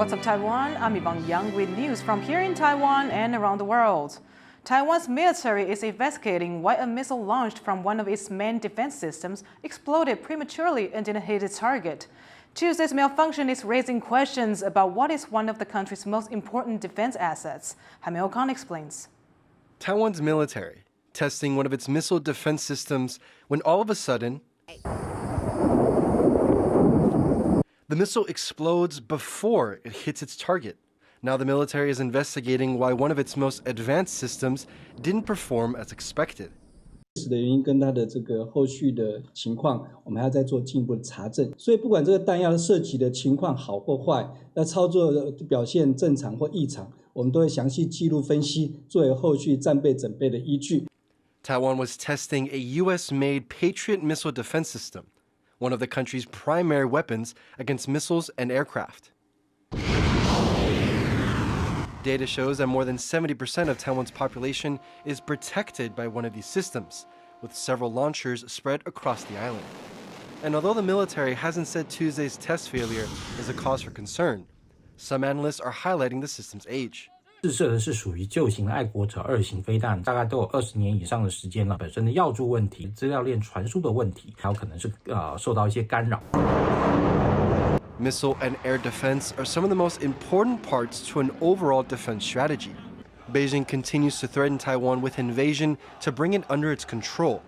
What's up, Taiwan? I'm Yvonne Young with news from here in Taiwan and around the world. Taiwan's military is investigating why a missile launched from one of its main defense systems exploded prematurely and didn't hit its target. Tuesday's malfunction is raising questions about what is one of the country's most important defense assets. Hamilton explains. Taiwan's military testing one of its missile defense systems when all of a sudden, the missile explodes before it hits its target. Now the military is investigating why one of its most advanced systems didn't perform as expected. 的原因跟它的这个后续的情况，我们还要再做进一步的查证。所以不管这个弹药射击的情况好或坏，那操作的表现正常或异常，我们都会详细记录分析，作为后续战备准备的依据。Taiwan was testing a U.S.-made Patriot missile defense system, one of the country's primary weapons against missiles and aircraft. Data shows that more than 70% of Taiwan's population is protected by one of these systems, with several launchers spread across the island. And although the military hasn't said Tuesday's test failure is a cause for concern, some analysts are highlighting the system's age. 试射的是属于旧型的爱国者2型飞弹，大概都有20年以上的时间了。本身的药柱问题、资料链传输的问题，还有可能是受到一些干扰。Missile and air defense are some of the most important parts to an overall defense strategy. Beijing continues to threaten Taiwan with invasion to bring it under its control.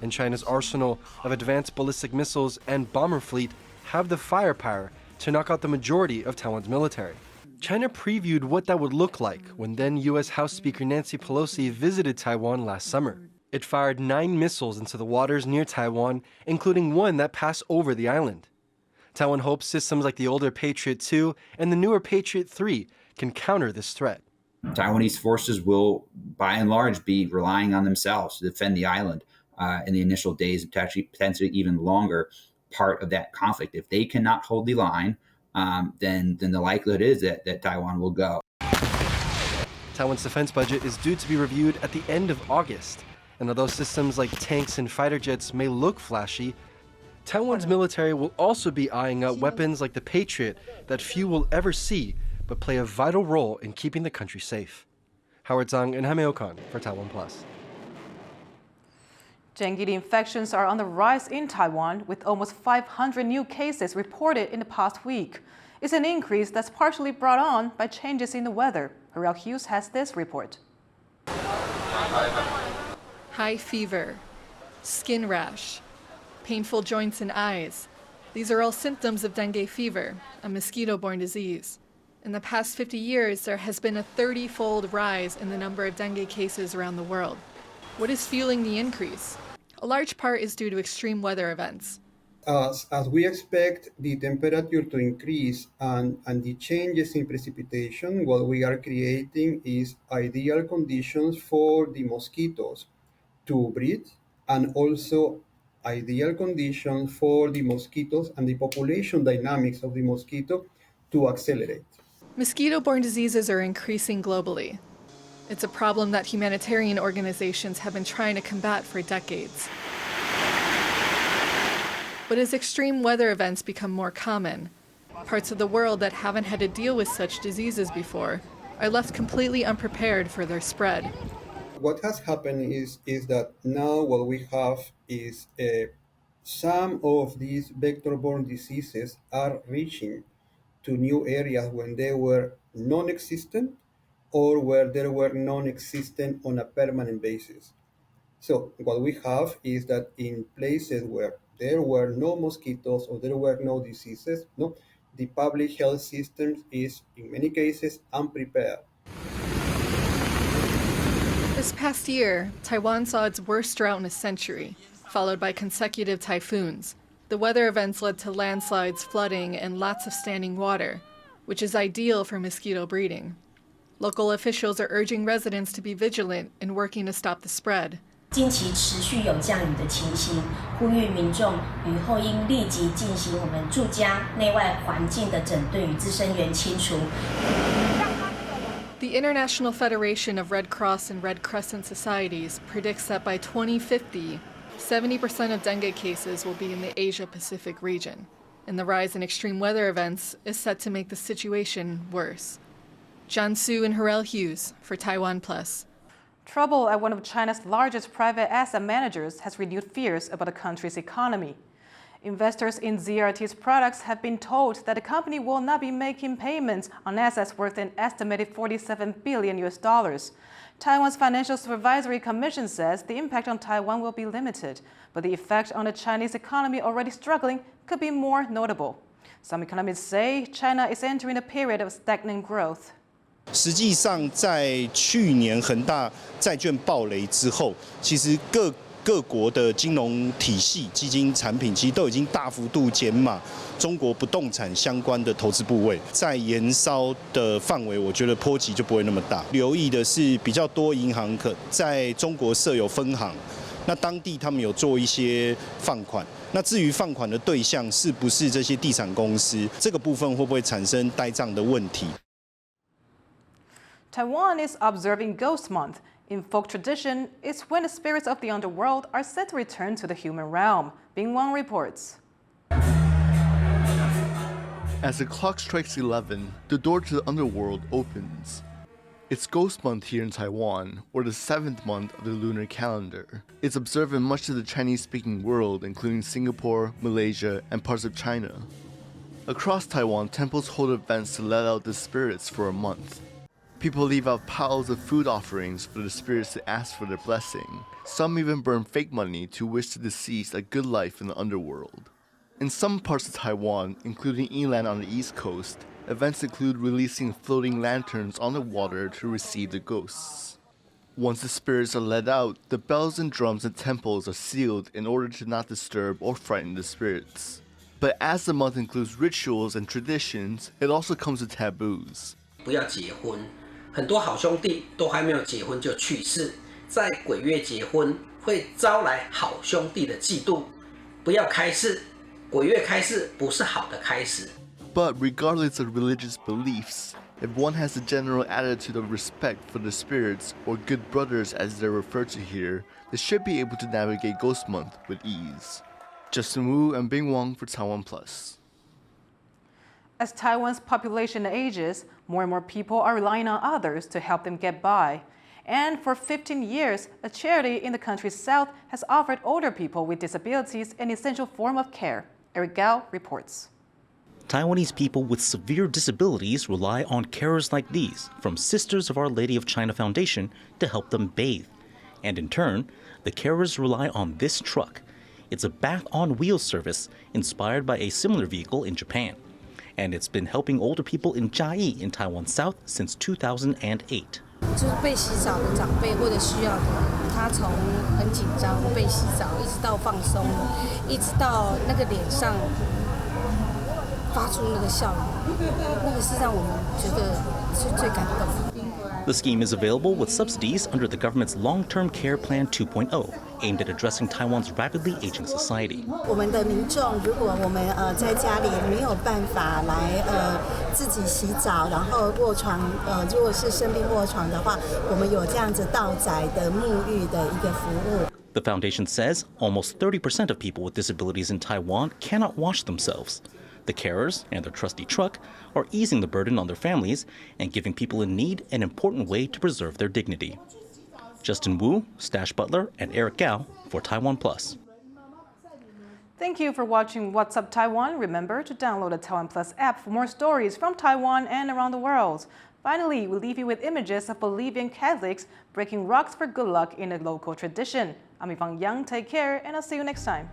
And China's arsenal of advanced ballistic missiles and bomber fleet have the firepower to knock out the majority of Taiwan's military. China previewed what that would look like when then U.S. House Speaker Nancy Pelosi visited Taiwan last summer. It fired 9 missiles into the waters near Taiwan, including one that passed over the island. Taiwan hopes systems like the older Patriot 2 and the newer Patriot 3 can counter this threat. Taiwanese forces will, by and large, be relying on themselves to defend the island in the initial days, potentially even longer part of that conflict. If they cannot hold the line, then the likelihood is that Taiwan will go. Taiwan's defense budget is due to be reviewed at the end of August. And although systems like tanks and fighter jets may look flashy, Taiwan's military will also be eyeing out weapons like the Patriot that few will ever see, but play a vital role in keeping the country safe. Howard Zhang and Jaime Okan for TaiwanPlus. Dengue infections are on the rise in Taiwan, with almost 500 new cases reported in the past week. It's an increase that's partially brought on by changes in the weather. Ariel Hughes has this report. High fever, skin rash, painful joints and eyes. These are all symptoms of dengue fever, a mosquito-borne disease. In the past 50 years, there has been a 30-fold rise in the number of dengue cases around the world. What is fueling the increase? A large part is due to extreme weather events. As we expect the temperature to increase and the changes in precipitation, what we are creating is ideal conditions for the mosquitoes to breed, and also ideal conditions for the mosquitoes and the population dynamics of the mosquito to accelerate. Mosquito-borne diseases are increasing globally. It's a problem that humanitarian organizations have been trying to combat for decades. But as extreme weather events become more common, parts of the world that haven't had to deal with such diseases before are left completely unprepared for their spread. What has happened is that now what we have is some of these vector-borne diseases are reaching to new areas when they were non-existent or where they were non-existent on a permanent basis. So what we have is that in places where there were no mosquitoes or there were no diseases, the public health system is in many cases unprepared. This past year, Taiwan saw its worst drought in a century, followed by consecutive typhoons. The weather events led to landslides, flooding, and lots of standing water, which is ideal for mosquito breeding. Local officials are urging residents to be vigilant and working to stop the spread. 近期持续有降雨的情形，呼吁民众雨后应立即进行我们住家内外环境的整顿与滋生源清除。 The International Federation of Red Cross and Red Crescent Societies predicts that by 2050, 70% of dengue cases will be in the Asia-Pacific region. and the rise in extreme weather events is set to make the situation worse. Jiansu and Harel Hughes for TaiwanPlus. Trouble at one of China's largest private asset managers has renewed fears about the country's economy. Investors in ZRT's products have been told that the company will not be making payments on assets worth an estimated $47 billion. Taiwan's Financial Supervisory Commission says the impact on Taiwan will be limited, but the effect on the Chinese economy already struggling could be more notable. Some economists say China is entering a period of stagnant growth. 实际上，在去年恒大债券暴雷之后，其实各国的金融体系、基金产品其实都已经大幅度减码中国不动产相关的投资部位，在延烧的范围，我觉得波及就不会那么大。留意的是，比较多银行在中国设有分行，那当地他们有做一些放款。那至于放款的对象是不是这些地产公司，这个部分会不会产生呆账的问题？ Taiwan is observing Ghost Month. In folk tradition, it's when the spirits of the underworld are said to return to the human realm. Yvonne reports. As the clock strikes 11, the door to the underworld opens. It's Ghost Month here in Taiwan, or the 7th month of the lunar calendar. It's observed in much of the Chinese-speaking world, including Singapore, Malaysia, and parts of China. Across Taiwan, temples hold events to let out the spirits for a month. People leave out piles of food offerings for the spirits to ask for their blessing. Some even burn fake money to wish the deceased a good life in the underworld. In some parts of Taiwan, including inland on the east coast, events include releasing floating lanterns on the water to receive the ghosts. Once the spirits are let out, the bells and drums in temples are sealed in order to not disturb or frighten the spirits. But as the month includes rituals and traditions, it also comes with taboos. 不要结婚，很多好兄弟都还没有结婚就去世，在鬼月结婚会招来好兄弟的嫉妒。不要开市，鬼月开市不是好的开始。 But regardless of religious beliefs, if one has a general attitude of respect for the spirits, or good brothers as they're referred to here, they should be able to navigate Ghost Month with ease. Justin Wu and Bing Wang for TaiwanPlus. As Taiwan's population ages, more and more people are relying on others to help them get by. And for 15 years, a charity in the country's south has offered older people with disabilities an essential form of care. Eric Gao reports. Taiwanese people with severe disabilities rely on carers like these from Sisters of Our Lady of China Foundation to help them bathe. And in turn, the carers rely on this truck. It's a bath-on-wheels service inspired by a similar vehicle in Japan. And it's been helping older people in Jiayi in Taiwan South since 2008. 就是被洗澡的长辈或者需要的，他从很紧张被洗澡，一直到放松，一直到那个脸上发出那个笑容，那个是让我们觉得是最感动的。 The scheme is available with subsidies under the government's Long-Term Care Plan 2.0, aimed at addressing Taiwan's rapidly aging society. 我们的民众，如果我们在家里没有办法来自己洗澡，然后卧床如果是生病卧床的话，我们有这样子到宅的沐浴的一个服务。 The foundation says almost 30% of people with disabilities in Taiwan cannot wash themselves. The carers and their trusty truck are easing the burden on their families and giving people in need an important way to preserve their dignity. Justin Wu, Stash Butler, and Eric Gao for TaiwanPlus. Thank you for watching What's Up Taiwan. Remember to download the TaiwanPlus app for more stories from Taiwan and around the world. Finally, we leave you with images of Bolivian Catholics breaking rocks for good luck in a local tradition. I'm Yvonne. Take care, and I'll see you next time.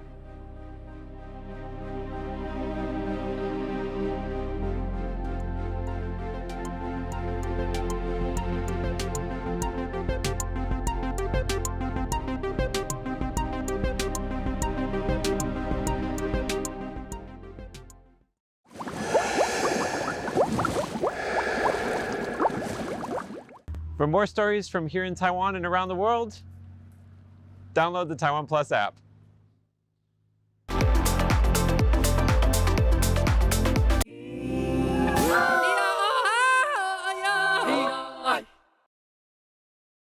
For more stories from here in Taiwan and around the world, download the TaiwanPlus app.